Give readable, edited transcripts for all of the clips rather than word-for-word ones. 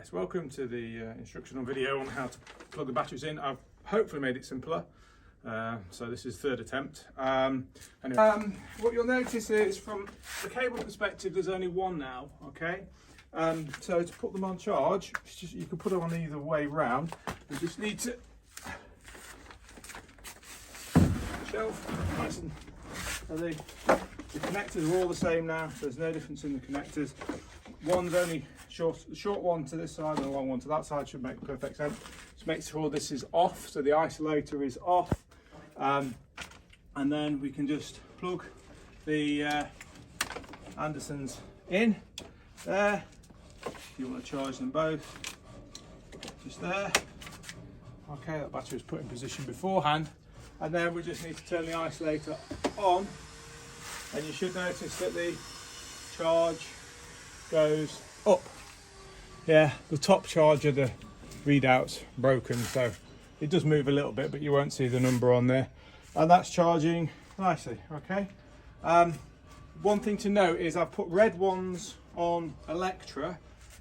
Yes, welcome to the instructional video on how to plug the batteries in. I've hopefully made it simpler. So this is third attempt. Anyway, what you'll notice is from the cable perspective, there's only one now, okay? So to put them on charge, it's just, you can put them on either way round. You just need to shelf, nice and the connectors are all the same now, so there's no difference in the connectors. One's only short one to this side and a long one to that side, should make perfect sense. Just make sure this is off, so the isolator is off, and then we can just plug the Andersons in there. If you want to charge them both, just there. Okay, that battery was put in position beforehand, and then we just need to turn the isolator on, and you should notice that the charge goes up. Yeah, the top charge of the readout's broken, so it does move a little bit, but you won't see the number on there, and that's charging nicely. Okay, one thing to note is I've put red ones on Electra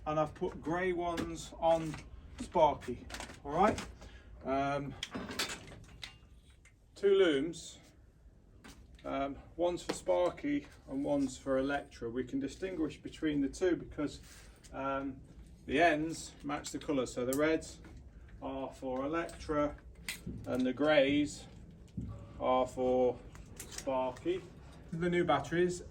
and I've put grey ones on Sparky. All right, 2 looms, one's for Sparky and one's for Electra. We can distinguish between the two because the ends match the colours, so the reds are for Electra and the greys are for Sparky. The new batteries,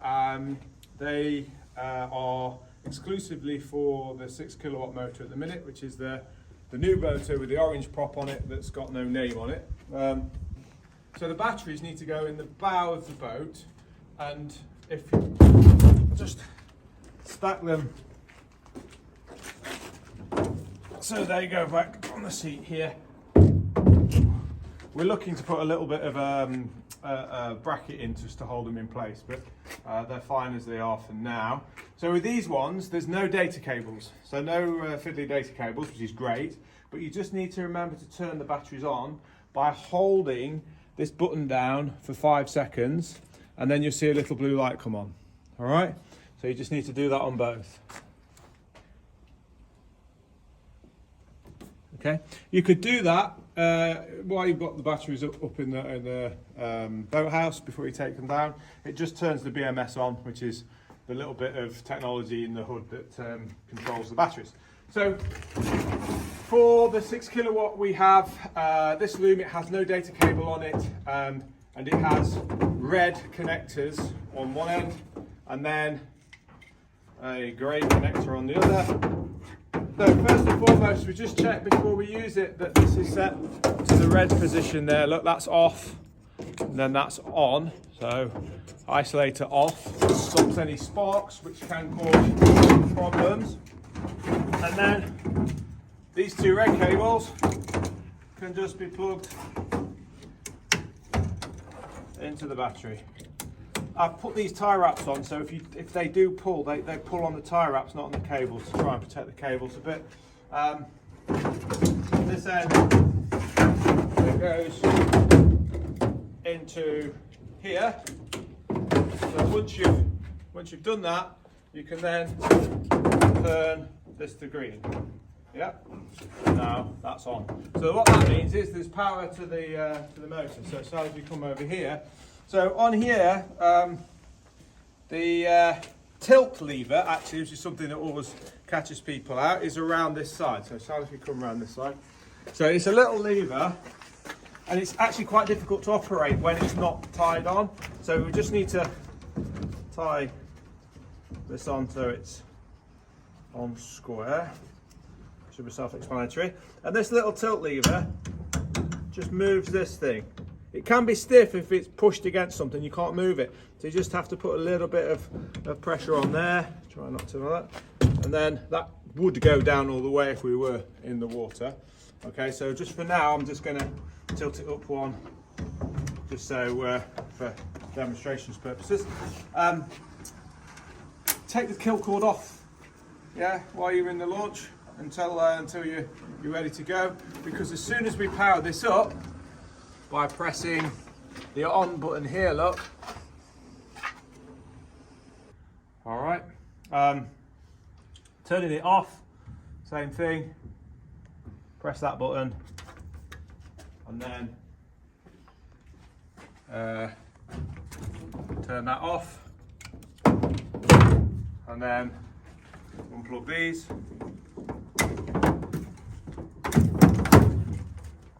they are exclusively for the 6 kilowatt motor at the minute, which is the new motor with the orange prop on it that's got no name on it. So the batteries need to go in the bow of the boat, and if you just stack them so they go back on the seat here. We're looking to put a little bit of a bracket in just to hold them in place, but they're fine as they are for now. So with these ones, there's no data cables, so no fiddly data cables, which is great, but you just need to remember to turn the batteries on by holding this button down for 5 seconds, and then you'll see a little blue light come on. All right, so you just need to do that on both. Okay, you could do that while you've got the batteries up in the boathouse before you take them down. It just turns the BMS on, which is the little bit of technology in the hood that controls the batteries. So for the 6 kilowatt, we have this loom. It has no data cable on it, and it has red connectors on one end and then a grey connector on the other. So first and foremost, we just check before we use it that this is set to the red position there. Look, that's off, and then that's on. So isolator off, stops any sparks which can cause problems. And then these 2 red cables can just be plugged into the battery. I've put these tie wraps on, so if they do pull, they pull on the tie wraps, not on the cables, to try and protect the cables a bit. This end, it goes into here. So once you've done that, you can then turn this to green. Yeah. Now that's on. So what that means is there's power to the motor. So as we come over here. So on here, the tilt lever, actually, which is something that always catches people out, is around this side. So as we come around this side. So it's a little lever, and it's actually quite difficult to operate when it's not tied on. So we just need to tie this on so it's on square. Should be self-explanatory. And this little tilt lever just moves this thing. It can be stiff if it's pushed against something, you can't move it. So you just have to put a little bit of pressure on there. Try not to do that. And then that would go down all the way if we were in the water. Okay, so just for now, I'm just going to tilt it up one, just so for demonstrations purposes. Take the kill cord off, yeah, while you're in the launch until you're ready to go. Because as soon as we power this up, by pressing the on button here, look. All right, turning it off, same thing. Press that button, and then turn that off, and then unplug these.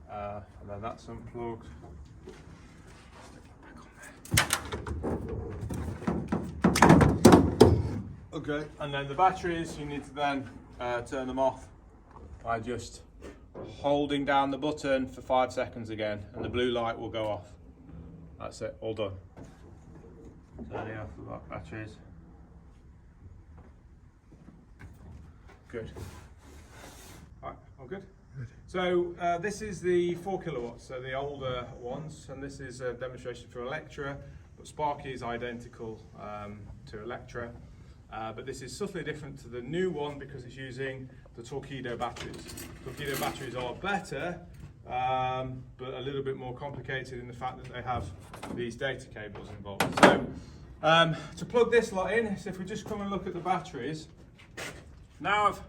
And then that's unplugged. Okay, and then the batteries, you need to then turn them off by just holding down the button for 5 seconds again, and the blue light will go off. That's it, all done. Turning off the batteries. Good. Right, all good? Good. So this is the 4 kilowatts, so the older ones, and this is a demonstration for Electra, but Sparky is identical to Electra. But this is subtly different to the new one because it's using the Torqeedo batteries. Torqeedo batteries are better, but a little bit more complicated in the fact that they have these data cables involved. So to plug this lot in, so if we just come and look at the batteries, now I've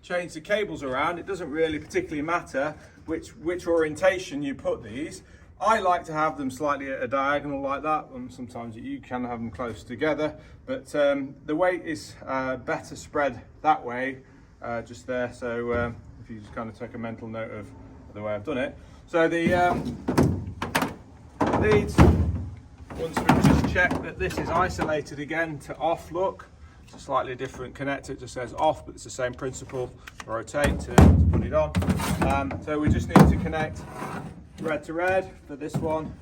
changed the cables around. It doesn't really particularly matter which orientation you put these. I like to have them slightly at a diagonal like that, and sometimes you can have them close together, but the weight is better spread that way, just there. So if you just kind of take a mental note of the way I've done it. So the leads, once we've just checked that this is isolated again to off, look, it's a slightly different connector, it just says off, but it's the same principle. Rotate to put it on. So we just need to connect red to red for this one,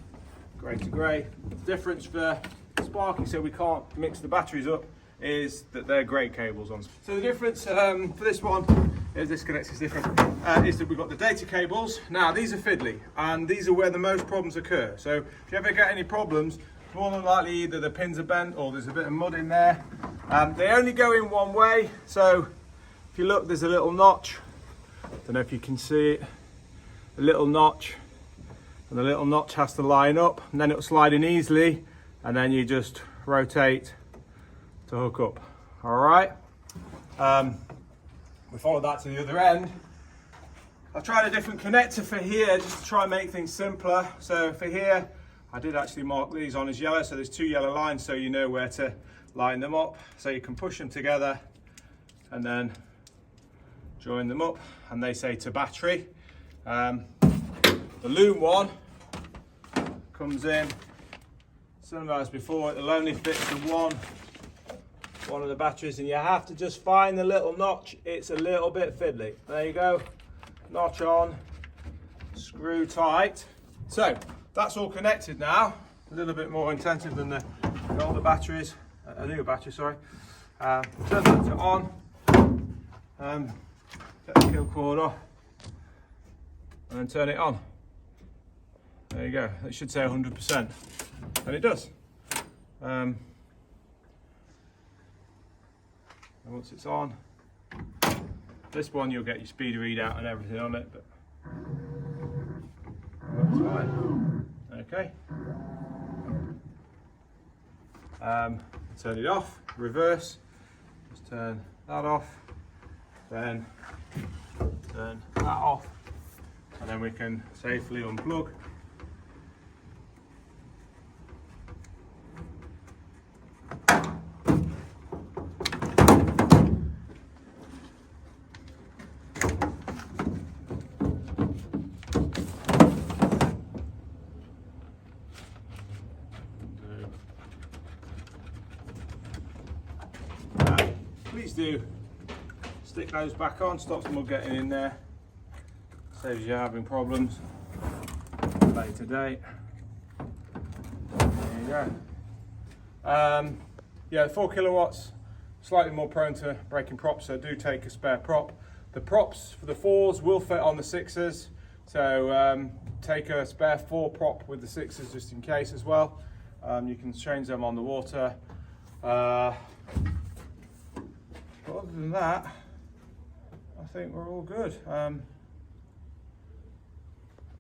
grey to grey. The difference for Sparky, so we can't mix the batteries up, is that they're grey cables on. So the difference for this one is this connector is different, is that we've got the data cables. Now these are fiddly, and these are where the most problems occur. So if you ever get any problems, more than likely either the pins are bent or there's a bit of mud in there. They only go in one way, so if you look, there's a little notch. Don't know if you can see it, a little notch. And the little notch has to line up, and then it'll slide in easily, and then you just rotate to hook up. All right. We follow that to the other end. I've tried a different connector for here just to try and make things simpler. So for here, I did actually mark these on as yellow, so there's 2 yellow lines, so you know where to line them up. So you can push them together and then join them up, and they say to battery. The loom one comes in similar as before. It'll only fit to one of the batteries, and you have to just find the little notch. It's a little bit fiddly. There you go, notch on, screw tight. So that's all connected now. A little bit more intensive than the older batteries, a newer battery, sorry. Turn that to on, get the kill cord off, and then turn it on. There you go, it should say 100%, and it does. And once it's on, this one you'll get your speed readout and everything on it, but that's fine. Okay. Turn it off, reverse, just turn that off, then turn that off, and then we can safely unplug. Please do stick those back on, stops them all getting in there, saves you having problems later date. There you go. Yeah, 4 kilowatts, slightly more prone to breaking props, so do take a spare prop. The props for the 4s will fit on the 6s, so take a spare 4 prop with the 6s just in case as well. You can change them on the water. But other than that, I think we're all good.